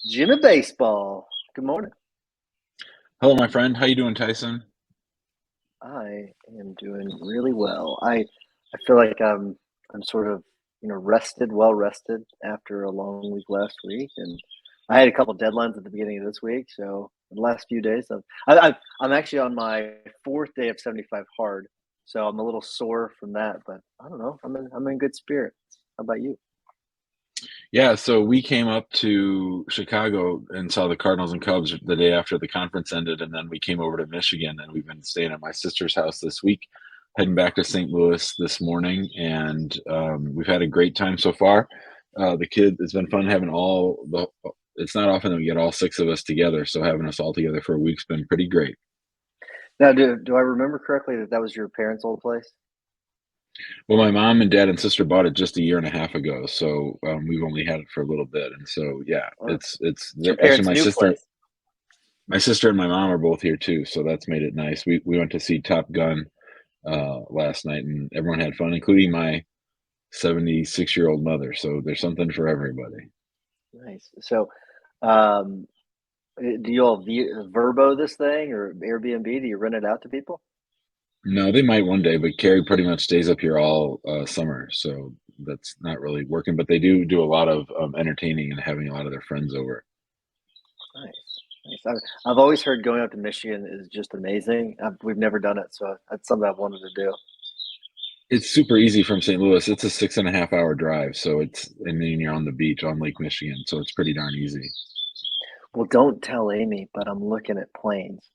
Jim of baseball. Good morning. Hello, my friend. How you doing, Tyson? I am doing really well. I feel like I'm sort of rested, well rested after a long week last week, and I had a couple deadlines at the beginning of this week. So the last few days, I'm actually on my fourth day of 75 hard, so I'm a little sore from that. But I don't know. I'm in good spirits. How about you? Yeah, so we came up to Chicago and saw the Cardinals and Cubs the day after the conference ended, and then we came over to Michigan, and we've been staying at my sister's house this week, heading back to St. Louis this morning, and we've had a great time so far. It's been fun having all the. It's not often that we get all six of us together, so having us all together for a week's been pretty great. Now, do I remember correctly that that was your parents' old place? Well, my mom and dad and sister bought it just a year and a half ago, so we've only had it for a little bit, and so yeah, Or it's your actually parents' new place? my sister and my mom are both here too, so that's made it nice. We went to see Top Gun last night, and everyone had fun, including my 76-year-old mother. So there's something for everybody. Nice. So, um, do you all Verbo this thing or Airbnb? Do you rent it out to people? No, they might one day, but Carrie pretty much stays up here all summer, so that's not really working. But they do a lot of entertaining and having a lot of their friends over. Nice. Nice. I've always heard going out to Michigan is just amazing. We've never done it, so that's something I've wanted to do. It's super easy from St. Louis. It's a 6.5 hour drive, so and then you're on the beach on Lake Michigan, so it's pretty darn easy. Well, don't tell Amy, but I'm looking at planes,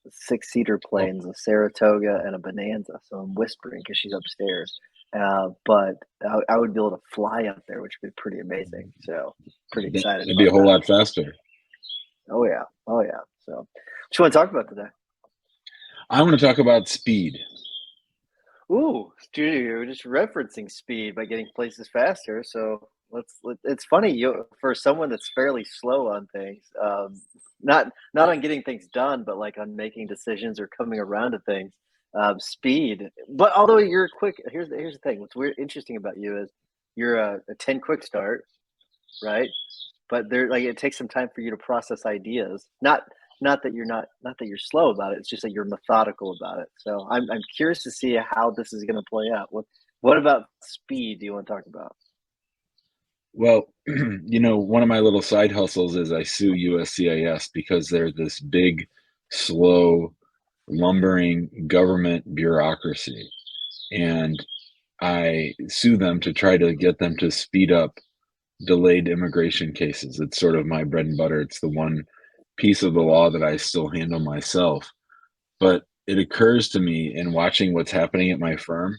six-seater Oh, planes, a Saratoga and a Bonanza. So I'm whispering because she's upstairs. But I would be able to fly up there, which would be pretty amazing. So pretty excited that'd be a about whole that. lot faster. Oh yeah, oh yeah. So, what you want to talk about today? I want to talk about speed. Ooh, dude, you're just referencing speed by getting places faster. So it's funny for someone that's fairly slow on things, not on getting things done, but like on making decisions or coming around to things. Speed, but although you're quick, here's the thing. What's weird, interesting about you is you're a 10 quick start, right? But there, like, it takes some time for you to process ideas. Not that not that you're slow about it. It's just that you're methodical about it. So I'm curious to see how this is going to play out. What about speed do you want to talk about? Well, one of my little side hustles is I sue USCIS because they're this big, slow, lumbering government bureaucracy. And I sue them to try to get them to speed up delayed immigration cases. It's sort of my bread and butter. It's the one piece of the law that I still handle myself. But it occurs to me in watching what's happening at my firm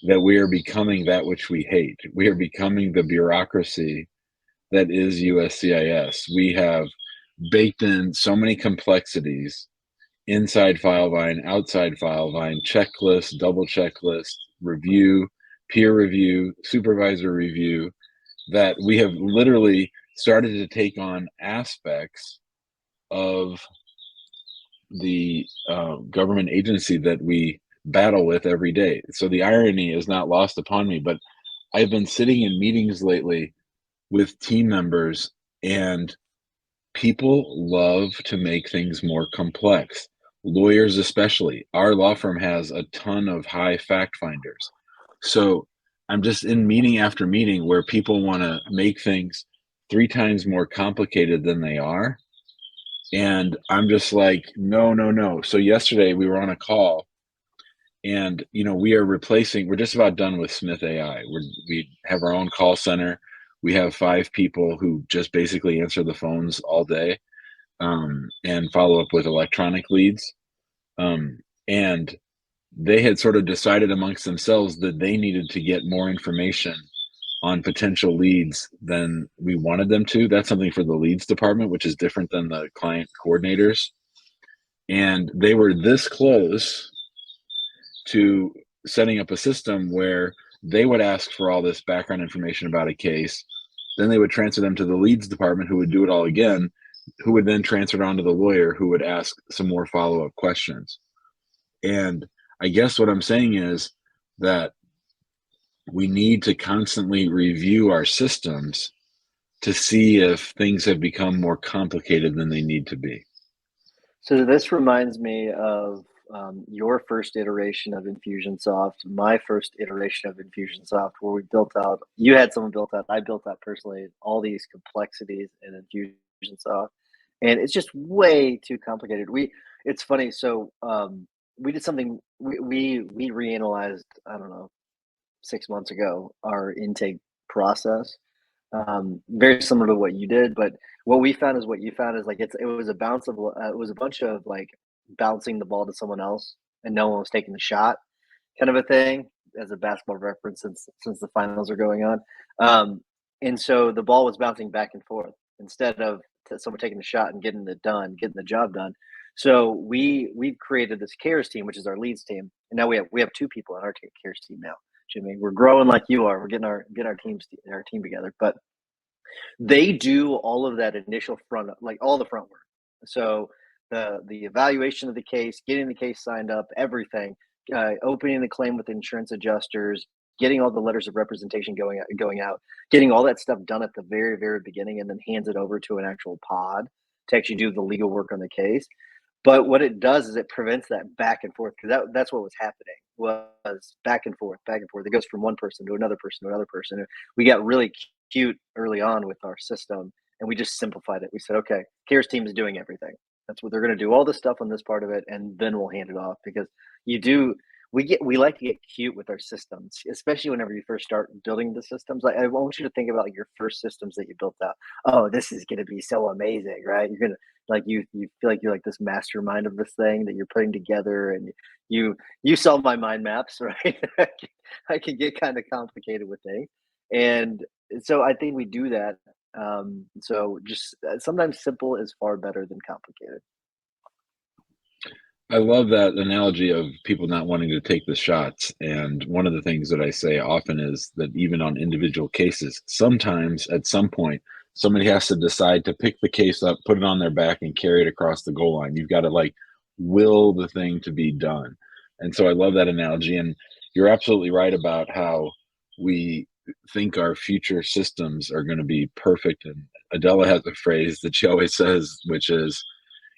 that we are becoming that which we hate. We are becoming the bureaucracy that is USCIS. We have baked in so many complexities inside Filevine, outside Filevine, checklist, double checklist, review, peer review, supervisor review, that we have literally started to take on aspects of the government agency that we battle with every day. So the irony is not lost upon me, but I've been sitting in meetings lately with team members, and people love to make things more complex. Lawyers, especially. Our law firm has a ton of high fact finders. So I'm just in meeting after meeting where people want to make things three times more complicated than they are. And I'm just like, no, no, no. So yesterday we were on a call, and we're just about done with Smith AI. We have our own call center. We have five people who just basically answer the phones all day, and follow up with electronic leads. And they had sort of decided amongst themselves that they needed to get more information on potential leads than we wanted them to. That's something for the leads department, which is different than the client coordinators. And they were this close to setting up a system where they would ask for all this background information about a case. Then they would transfer them to the leads department, who would do it all again, who would then transfer it on to the lawyer, who would ask some more follow up questions. And I guess what I'm saying is that we need to constantly review our systems to see if things have become more complicated than they need to be. So this reminds me of your first ituration of Infusionsoft, my first iteration of Infusionsoft, where we built out. You had someone built out. I built out personally all these complexities in Infusionsoft, and it's just way too complicated. It's funny. So we did something. We reanalyzed. I don't know, 6 months ago, our intake process, very similar to what you did. But what we found is what you found is like it was a bounce of it was a bunch of like bouncing the ball to someone else, and no one was taking the shot, kind of a thing. As a basketball reference, since the finals are going on, and so the ball was bouncing back and forth instead of someone taking the shot and getting the job done. So we've created this cares team, which is our leads team, and now we have two people on our cares team now. Jimmy, we're growing like you are. We're getting our team together, but they do all of that initial front, like all the front work. So the evaluation of the case, getting the case signed up, everything, opening the claim with insurance adjusters, getting all the letters of representation going out, getting all that stuff done at the very very beginning, and then hands it over to an actual pod to actually do the legal work on the case. But what it does is it prevents that back and forth, because that's what was happening, was back and forth, back and forth. It goes from one person to another person to another person. We got really cute early on with our system, and we just simplified it. We said, okay, CARES team is doing everything. That's what they're going to do, all this stuff on this part of it, and then we'll hand it off, because you do. We like to get cute with our systems, especially whenever you first start building the systems. Like, I want you to think about like your first systems that you built out. Oh, this is going to be so amazing, right? You're gonna like you feel like you're like this mastermind of this thing that you're putting together, and you saw my mind maps, right? I can get kind of complicated with things, and so I think we do that. So just sometimes simple is far better than complicated. I love that analogy of people not wanting to take the shots. And one of the things that I say often is that even on individual cases, sometimes at some point, somebody has to decide to pick the case up, put it on their back, and carry it across the goal line. You've got to like will the thing to be done. And so I love that analogy. And you're absolutely right about how we think our future systems are going to be perfect. And Adela has a phrase that she always says, which is,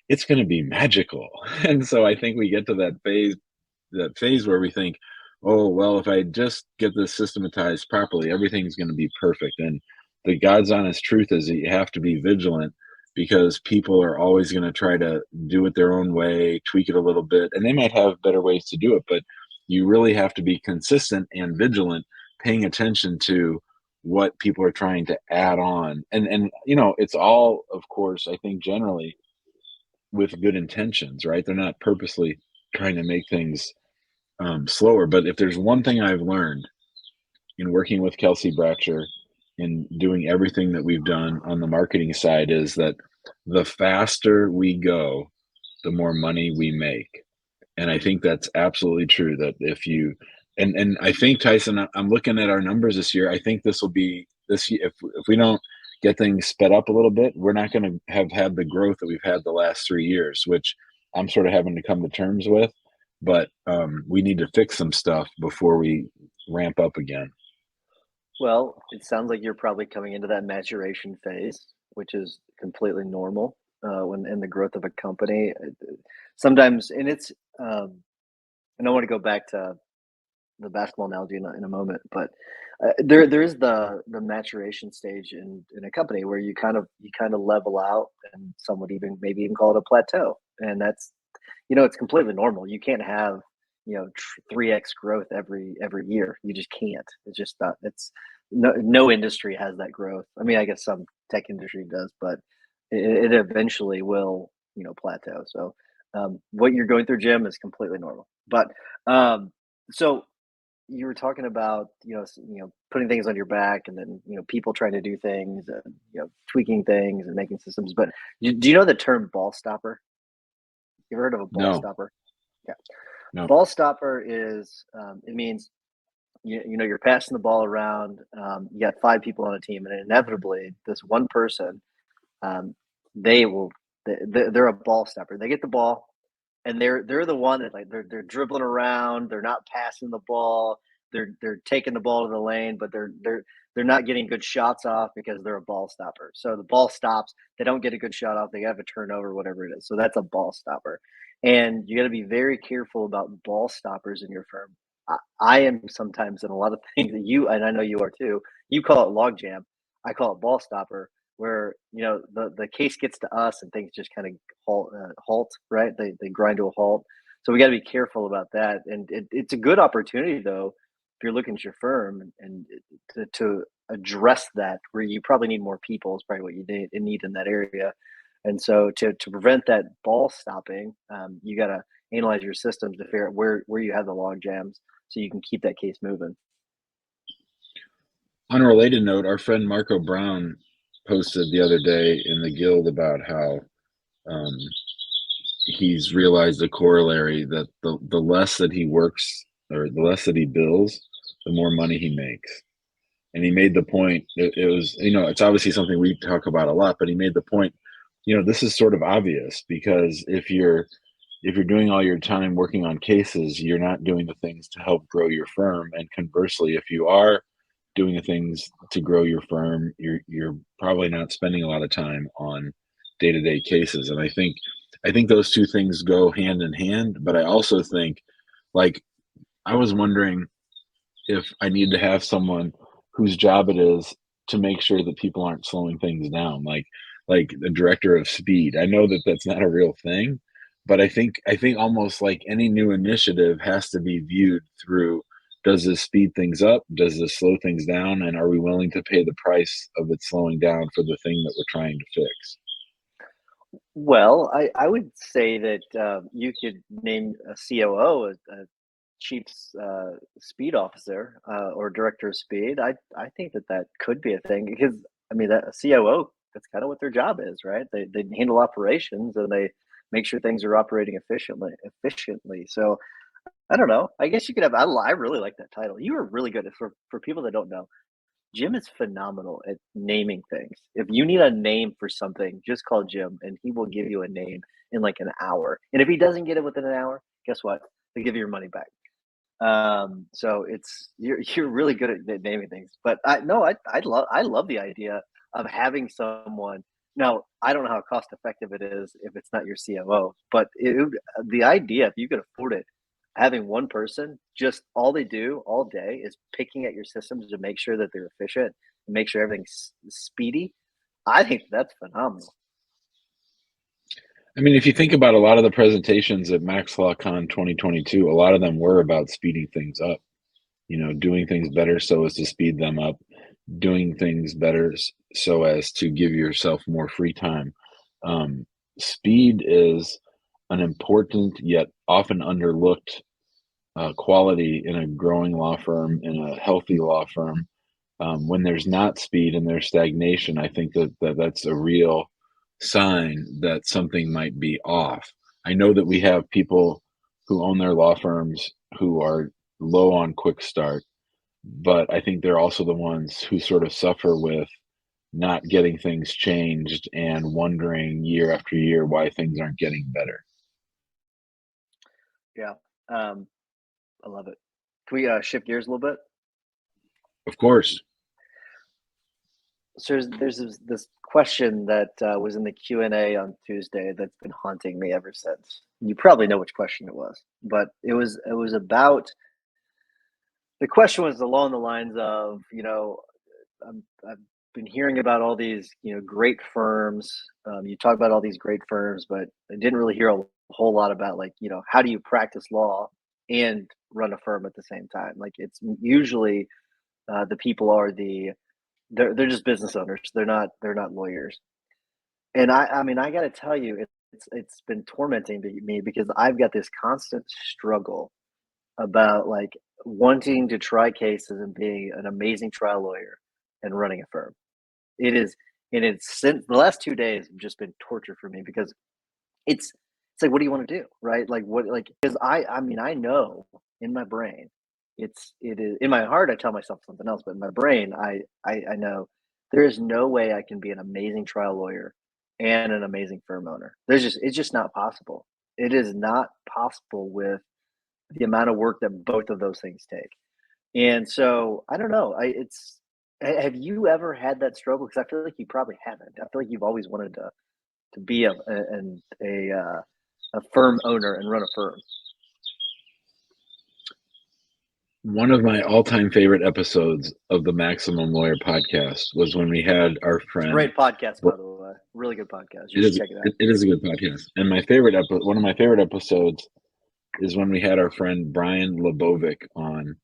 it's going to be magical. And so I think we get to that phase where we think, oh, well, if I just get this systematized properly, everything's going to be perfect. And the God's honest truth is that you have to be vigilant, because people are always going to try to do it their own way, tweak it a little bit, and they might have better ways to do it. But you really have to be consistent and vigilant, paying attention to what people are trying to add on. And it's all, of course, I think generally with good intentions, right? They're not purposely trying to make things slower. But if there's one thing I've learned in working with Kelsey Bratcher, in doing everything that we've done on the marketing side, is that the faster we go, the more money we make. And I think that's absolutely true. That if you and I think, Tyson, I'm looking at our numbers this year. I think this will be this year. If we don't get things sped up a little bit, we're not going to have had the growth that we've had the last 3 years, which I'm sort of having to come to terms with. But we need to fix some stuff before we ramp up again. Well, it sounds like you're probably coming into that maturation phase, which is completely normal when in the growth of a company. Sometimes, and it's, and I want to go back to the basketball analogy in a moment, but there is the maturation stage in a company where you kind of level out, and some would even maybe even call it a plateau, and that's it's completely normal. You can't have 3x growth every year. You just can't. It's just not. It's no industry has that growth. I mean, I guess some tech industry does, but it eventually will plateau. So what you're going through, Jim, is completely normal. But so you were talking about putting things on your back, and then people trying to do things, and tweaking things and making systems. But do you know the term ball stopper? You ever heard of a ball No, stopper? Yeah. no. Ball stopper is it means you're passing the ball around. You got five people on a team, and inevitably this one person, um, they will they're a ball stopper. They get the ball, and they're the one that like they're dribbling around. They're not passing the ball. They're taking the ball to the lane, but they're not getting good shots off because they're a ball stopper. So the ball stops, they don't get a good shot off, they have a turnover, whatever it is. So that's a ball stopper. And you got to be very careful about ball stoppers in your firm. I am sometimes in a lot of things that you, and I know you are too. You call it log jam, I call it ball stopper. Where the case gets to us and things just kind of halt, right? They grind to a halt. So we got to be careful about that. And it's a good opportunity though if you're looking at your firm and to address that where you probably need more people is probably what you need in that area. And so to prevent that ball stopping, you got to analyze your systems to figure out where you have the log jams so you can keep that case moving. On a related note, our friend Marco Brown posted the other day in the guild about how um, he's realized a corollary that the less that he works or the less that he bills, the more money he makes. And he made the point, it was, it's obviously something we talk about a lot, but he made the point, this is sort of obvious because if you're doing all your time working on cases, you're not doing the things to help grow your firm. And conversely, if you are doing the things to grow your firm, you're probably not spending a lot of time on day-to-day cases. And I think those two things go hand in hand. But I also think, like, I was wondering if I need to have someone whose job it is to make sure that people aren't slowing things down, like the director of speed. I know that that's not a real thing, but I think almost like any new initiative has to be viewed through, does this speed things up? Does this slow things down? And are we willing to pay the price of it slowing down for the thing that we're trying to fix? Well, I would say that you could name a COO, a chief speed officer, or director of speed. I think that that could be a thing because I mean that a COO, that's kind of what their job is, right? They handle operations and they make sure things are operating efficiently. So I don't know. I guess you could have. I really like that title. You are really good at, for people that don't know. Jim is phenomenal at naming things. If you need a name for something, just call Jim and he will give you a name in like an hour. And if he doesn't get it within an hour, guess what? They give you your money back. So it's you're really good at naming things. But I no, I love the idea of having someone. Now I don't know how cost effective it is if it's not your COO, but the idea if you could afford it, having one person just all they do all day is picking at your systems to make sure that they're efficient and make sure everything's speedy. I think that's phenomenal. I mean, if you think about a lot of the presentations at MaxLawCon 2022, a lot of them were about speeding things up, doing things better so as to speed them up, doing things better so as to give yourself more free time. Speed is an important yet often underlooked quality in a growing law firm, in a healthy law firm. When there's not speed and there's stagnation, I think that's a real sign that something might be off. I know that we have people who own their law firms who are low on quick start, but I think they're also the ones who sort of suffer with not getting things changed and wondering year after year why things aren't getting better. Yeah, um, I love it. Can we shift gears a little bit? Of course. So there's this question that was in the Q&A on Tuesday that's been haunting me ever since. You probably know which question it was, but it was about the question was along the lines of, I've been hearing about all these, great firms. You talk about all these great firms, but I didn't really hear a whole lot about like, how do you practice law and run a firm at the same time? Like it's usually the people are they're just business owners. They're not lawyers. And I mean, I got to tell you, it's been tormenting me because I've got this constant struggle about like wanting to try cases and being an amazing trial lawyer and running a firm. It is, and it's since the last 2 days have just been torture for me because it's like, what do you want to do, right? Like what, like because I mean, I know in my brain, it is in my heart. I tell myself something else, but in my brain, I know there is no way I can be an amazing trial lawyer and an amazing firm owner. It's just not possible. It is not possible with the amount of work that both of those things take. And so I don't know. Have you ever had that struggle? Because I feel like you probably haven't. I feel like you've always wanted to be a firm owner and run a firm. One of my all-time favorite episodes of the Maximum Lawyer podcast was when we had our It's a friend. great podcast, by the way. Really good podcast. You It should is check it out. it is a good podcast, and one of my favorite episodes is when we had our friend Brian Lebovic on,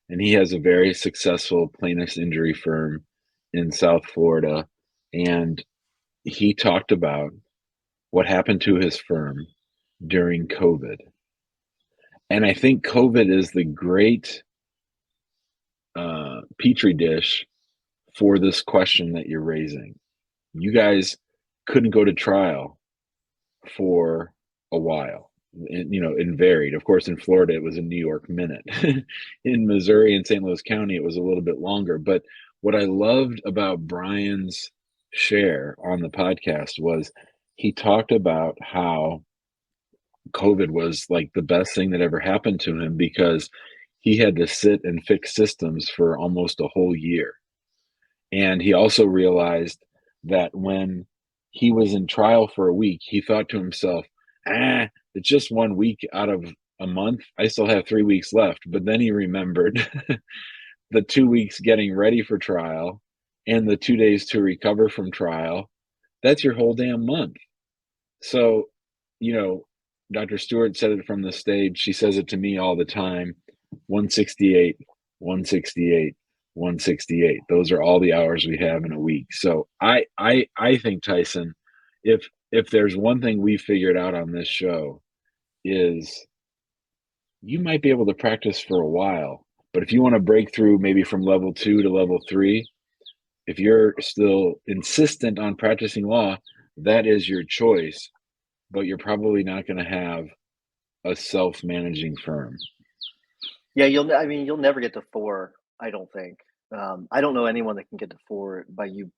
and he has a very successful plaintiff's injury firm in South Florida, and he talked about what happened to his firm during COVID. And I think COVID is the great petri dish for this question that you're raising. You guys couldn't go to trial for a while. And varied. Of course, in Florida, it was a New York minute. In Missouri and St. Louis County, it was a little bit longer. But what I loved about Brian's share on the podcast was he talked about how COVID was like the best thing that ever happened to him because he had to sit and fix systems for almost a whole year. And he also realized that when he was in trial for a week, he thought to himself, it's just 1 week out of a month. I still have 3 weeks left. But then he remembered the 2 weeks getting ready for trial and the 2 days to recover from trial. That's your whole damn month. So, Dr. Stewart said it from the stage. She says it to me all the time. 168, 168, 168. Those are all the hours we have in a week. So I think, Tyson, if there's one thing we figured out on this show is you might be able to practice for a while, but if you want to break through maybe from level 2 to level 3, if you're still insistent on practicing law, that is your choice, but you're probably not going to have a self-managing firm. Yeah, you'll never get to 4, I don't think. I don't know anyone that can get to 4 by you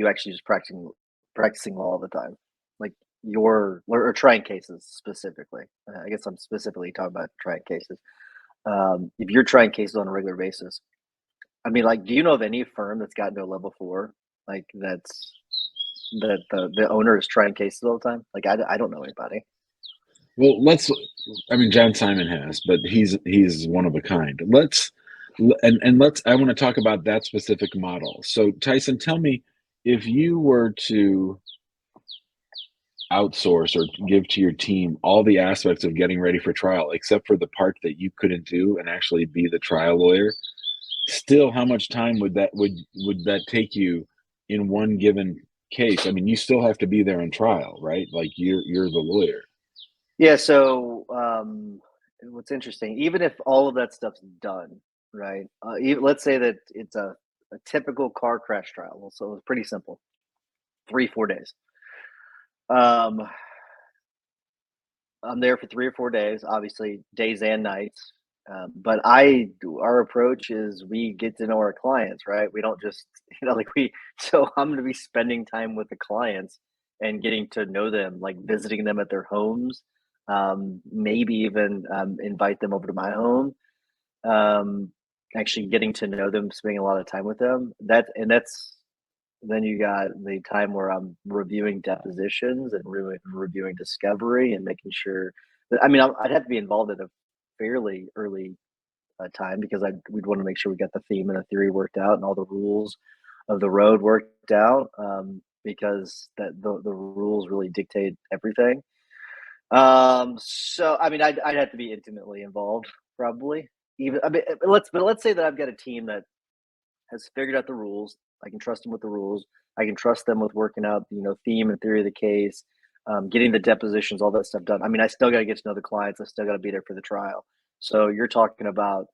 actually just practicing law all the time. Like or trying cases specifically. I guess I'm specifically talking about trying cases. If you're trying cases on a regular basis, I mean, like, do you know of any firm that's gotten to a level 4? Like that the owner is trying cases all the time? Like I don't know anybody. Well, John Simon has, but he's one of a kind. I want to talk about that specific model. So Tyson, tell me, if you were to outsource or give to your team all the aspects of getting ready for trial, except for the part that you couldn't do and actually be the trial lawyer, still, how much time would that take you in one given case? I mean, you still have to be there in trial, right? Like you're the lawyer. Yeah, so what's interesting, even if all of that stuff's done, right? Let's say that it's a typical car crash trial. Well, so it's pretty simple, 3-4 days. I'm there for 3 or 4 days, obviously days and nights. But our approach is we get to know our clients, right? We don't just, so I'm going to be spending time with the clients and getting to know them, like visiting them at their homes, maybe even invite them over to my home, actually getting to know them, spending a lot of time with them. That's then you got the time where I'm reviewing depositions and reviewing discovery and making sure that, I'd have to be involved at a fairly early time because we'd want to make sure we got the theme and the theory worked out and all the rules of the road worked out, because the rules really dictate everything. So I'd have to be intimately involved probably. Let's say that I've got a team that has figured out the rules. I can trust them with the rules. I can trust them with working out, theme and theory of the case, getting the depositions, all that stuff done. I still got to get to know the clients. I still got to be there for the trial. So you're talking about,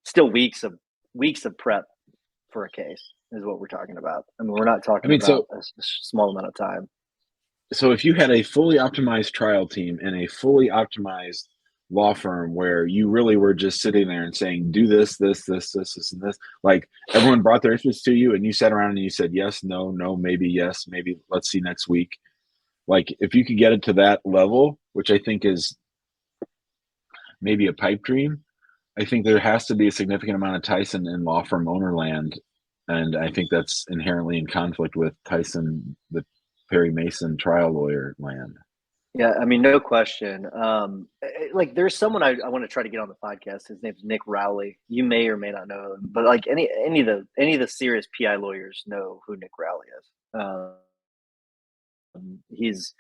still weeks of prep for a case is what we're talking about. We're not talking about a small amount of time. So if you had a fully optimized trial team and a fully optimized law firm where you really were just sitting there and saying, do this, this, this, this, this, and this, like everyone brought their interests to you and you sat around and you said, yes, no, no, maybe, yes, maybe, let's see next week. Like if you could get it to that level, which I think is maybe a pipe dream, I think there has to be a significant amount of Tyson in law firm owner land, and I think that's inherently in conflict with Tyson, the Perry Mason trial lawyer land. Yeah, I mean, no question. Like, there's someone I want to try to get on the podcast. His name's Nick Rowley. You may or may not know him, but like any of the serious PI lawyers know who Nick Rowley is. He's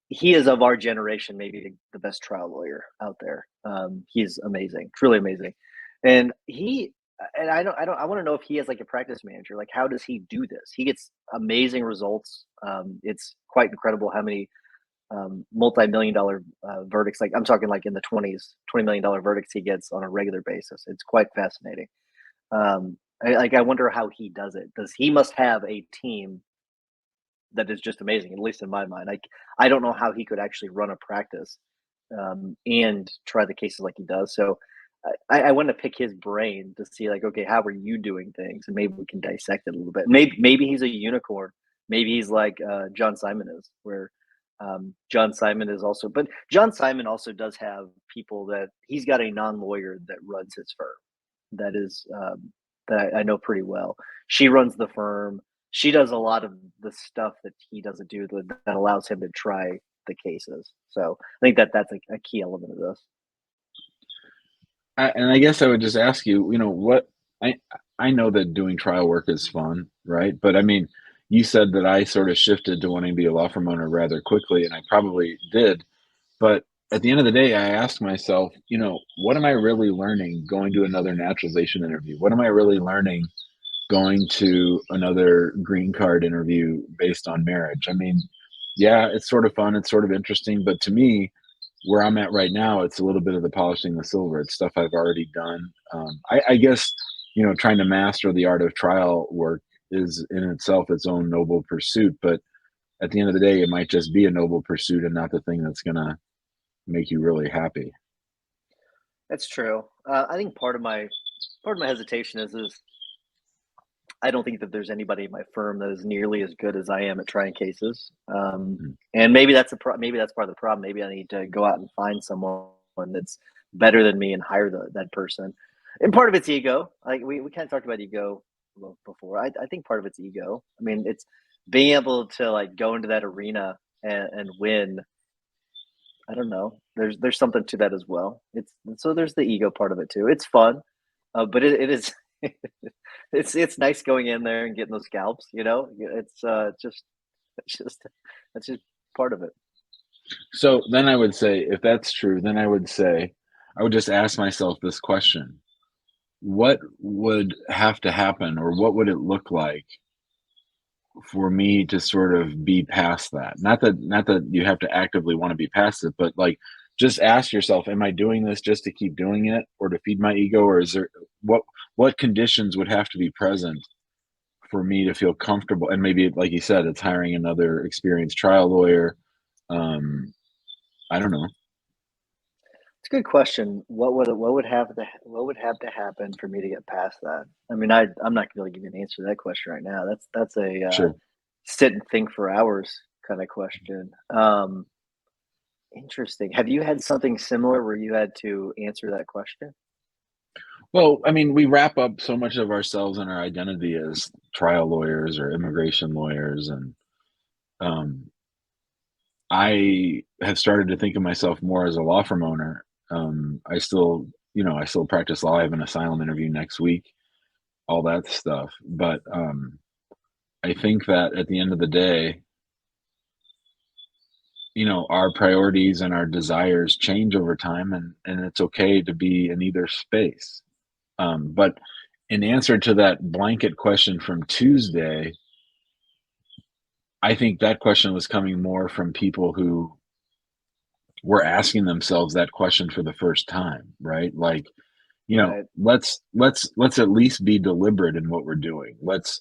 he is of our generation, maybe the best trial lawyer out there. He's amazing, truly amazing, and I want to know if he has like a practice manager. Like, how does he do this? He gets amazing results. It's quite incredible how many multi-million dollar verdicts. Like, I'm talking like in the 20s, $20 million verdicts he gets on a regular basis. It's quite fascinating. I wonder how he does it. Does he must have a team that is just amazing, at least in my mind. I don't know how he could actually run a practice and try the cases like he does. So I want to pick his brain to see, like, okay, how are you doing things, and maybe we can dissect it a little bit. Maybe he's a unicorn. Maybe he's like John Simon is, where John Simon is also, but John Simon also does have people that he's got a non-lawyer that runs his firm. That is that I know pretty well. She runs the firm. She does a lot of the stuff that he doesn't do that allows him to try the cases. So I think that that's a key element of this. And I guess I would just ask you, what I I know that doing trial work is fun, right? But I mean, you said that I sort of shifted to wanting to be a law firm owner rather quickly, and I probably did. But at the end of the day, I asked myself, what am I really learning going to another naturalization interview? What am I really learning going to another green card interview based on marriage? I mean, yeah, it's sort of fun, it's sort of interesting, but to me, where I'm at right now, it's a little bit of the polishing the silver. It's stuff I've already done. I guess, trying to master the art of trial work is in itself its own noble pursuit, but at the end of the day, it might just be a noble pursuit and not the thing that's gonna make you really happy. That's true. I think part of my hesitation is I don't think that there's anybody in my firm that is nearly as good as I am at trying cases. Mm. And maybe that's part of the problem. Maybe I need to go out and find someone that's better than me and hire that person. And part of it's ego. Like, we kind of talked about ego before. I think part of it's ego. I mean, it's being able to like go into that arena and win. I don't know. There's something to that as well. It's so there's the ego part of it too. It's fun, but it is it's nice going in there and getting those scalps. It's just it's just that's just part of it. So then I would say, if that's true, then I would just ask myself this question: what would have to happen, or what would it look like for me to sort of be past that? Not that you have to actively want to be past it, but like, just ask yourself, am I doing this just to keep doing it or to feed my ego, or is there what conditions would have to be present for me to feel comfortable? And maybe, like you said, it's hiring another experienced trial lawyer. Um, I don't know. It's a good question. What would have to happen for me to get past that? I mean, I'm not going to give you an answer to that question right now. That's a Sure. sit and think for hours kind of question. Interesting. Have you had something similar where you had to answer that question? Well, I mean, we wrap up so much of ourselves and our identity as trial lawyers or immigration lawyers, and um, I have started to think of myself more as a law firm owner. I still practice law. I have an asylum interview next week, all that stuff. But I think that at the end of the day, our priorities and our desires change over time, and it's okay to be in either space. But in answer to that blanket question from Tuesday, I think that question was coming more from people who were asking themselves that question for the first time, right? Like, Right. let's at least be deliberate in what we're doing. Let's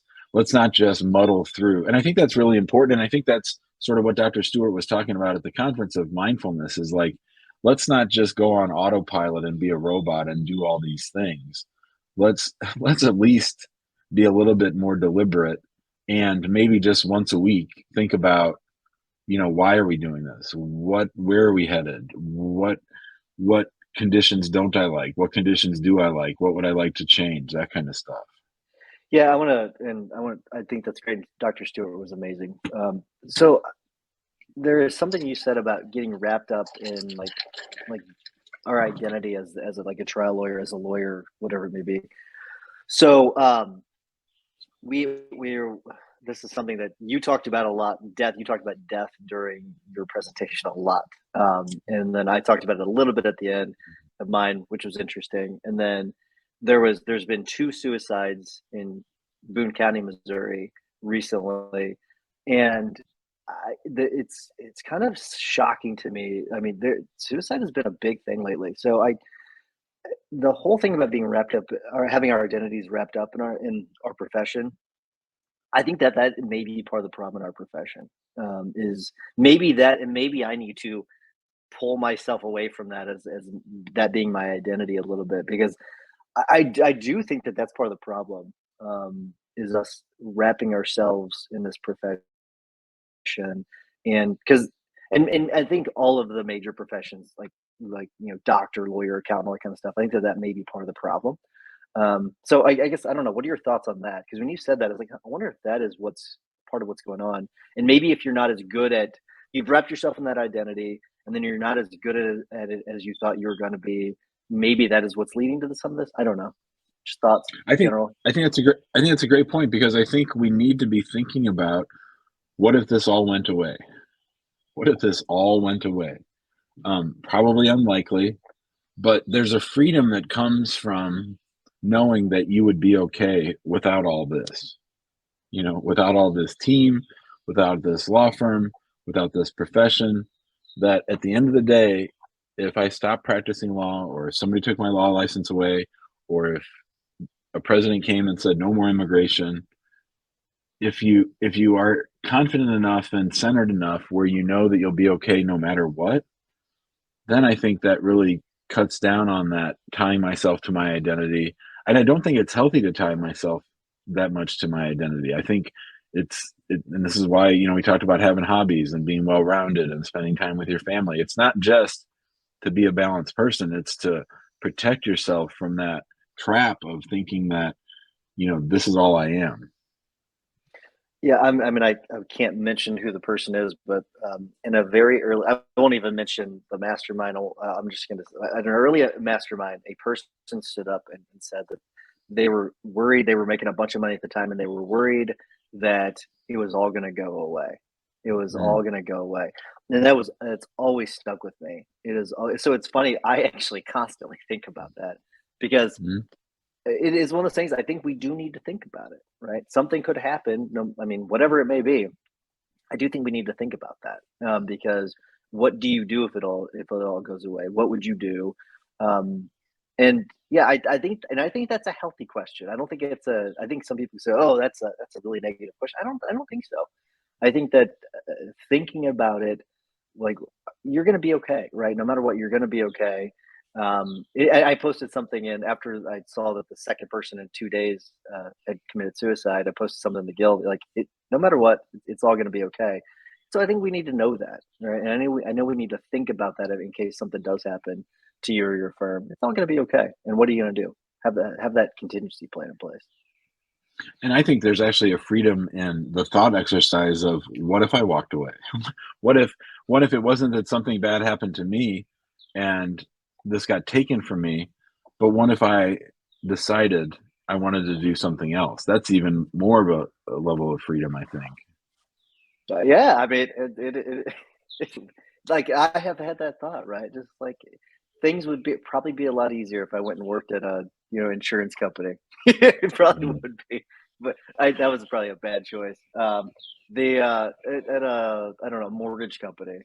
not just muddle through. And I think that's really important. And I think that's sort of what Dr. Stewart was talking about at the conference of mindfulness, is like, let's not just go on autopilot and be a robot and do all these things. Let's let's at least be a little bit more deliberate, and maybe just once a week think about, why are we doing this? Where are we headed? What conditions don't I like? What conditions do I like? What would I like to change? That kind of stuff. Yeah, I think that's great. Dr. Stewart was amazing. So there is something you said about getting wrapped up in like our identity as like a trial lawyer, as a lawyer, whatever it may be. So we're this is something that you talked about a lot. Death. You talked about death during your presentation a lot, and then I talked about it a little bit at the end of mine, which was interesting. And then there's been two suicides in Boone County, Missouri, recently, and it's kind of shocking to me. I mean, suicide has been a big thing lately. So the whole thing about being wrapped up or having our identities wrapped up in our profession, I think that may be part of the problem in our profession, is maybe that, and maybe I need to pull myself away from that as that being my identity a little bit, because I do think that that's part of the problem, is us wrapping ourselves in this profession, and because and I think all of the major professions like doctor, lawyer, accountant, all that kind of stuff. I think that may be part of the problem. So I guess I don't know. What are your thoughts on that? Because when you said that, I was like, I wonder if that is what's part of what's going on. And maybe if you're not as good at, you've wrapped yourself in that identity, and then you're not as good at it as you thought you were going to be. Maybe that is what's leading to some of this. I don't know. Just thoughts, I think general. I think that's a great point because I think we need to be thinking about what if this all went away? What if this all went away? Probably unlikely, but there's a freedom that comes from knowing that you would be okay without all this. Without all this team, without this law firm, without this profession, that at the end of the day, if I stopped practicing law or somebody took my law license away, or if a president came and said no more immigration, if you are confident enough and centered enough where you know that you'll be okay no matter what, then I think that really cuts down on that tying myself to my identity. And I don't think it's healthy to tie myself that much to my identity. I think and this is why, we talked about having hobbies and being well rounded and spending time with your family. It's not just to be a balanced person, it's to protect yourself from that trap of thinking that, this is all I am. Yeah, I mean, I can't mention who the person is, but in a very early, I won't even mention the mastermind. I'm just going to, at an early mastermind, a person stood up and said that they were worried. They were making a bunch of money at the time, and they were worried that it was all going to go away. It was all Mm, going to go away, and it's always stuck with me. So it's funny. I actually constantly think about that because mm, it is one of those things. I think we do need to think about it, right? Something could happen. No, I mean, whatever it may be. I do think we need to think about that, because what do you do if it all goes away? What would you do? Um, and yeah, I think that's a healthy question. I don't think it's a. I think some people say, "Oh, that's a really negative question." I don't think so. I think that thinking about it, like, you're going to be okay, right? No matter what, you're going to be okay. I posted something in after I saw that the second person in 2 days had committed suicide. I posted something in the guild, like, no matter what, it's all going to be okay. So I think we need to know that, right? And I know we need to think about that in case something does happen to you or your firm. It's all going to be okay. And what are you going to do? Have that contingency plan in place. and I think there's actually a freedom in the thought exercise of what if I walked away? What if what if it wasn't that something bad happened to me and this got taken from me, but what if I decided I wanted to do something else? That's even more of a level of freedom, I think. Yeah, I mean, it like, I have had that thought, right? Just like, things would probably be a lot easier if I went and worked at a insurance company. It probably Mm. would be, but that was probably a bad choice. The at a I don't know, mortgage company.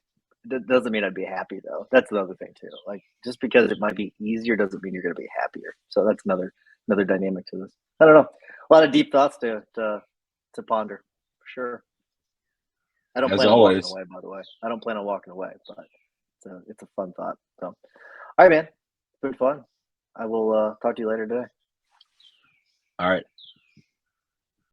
That doesn't mean I'd be happy though. That's another thing too. Like, just because it might be easier doesn't mean you're going to be happier. So that's another dynamic to this. I don't know. A lot of deep thoughts to ponder, for sure. I don't As plan on walking always. away, by the way. I don't plan on walking away, but it's a fun thought. So, all right, man. It's been fun. I will talk to you later today. All right.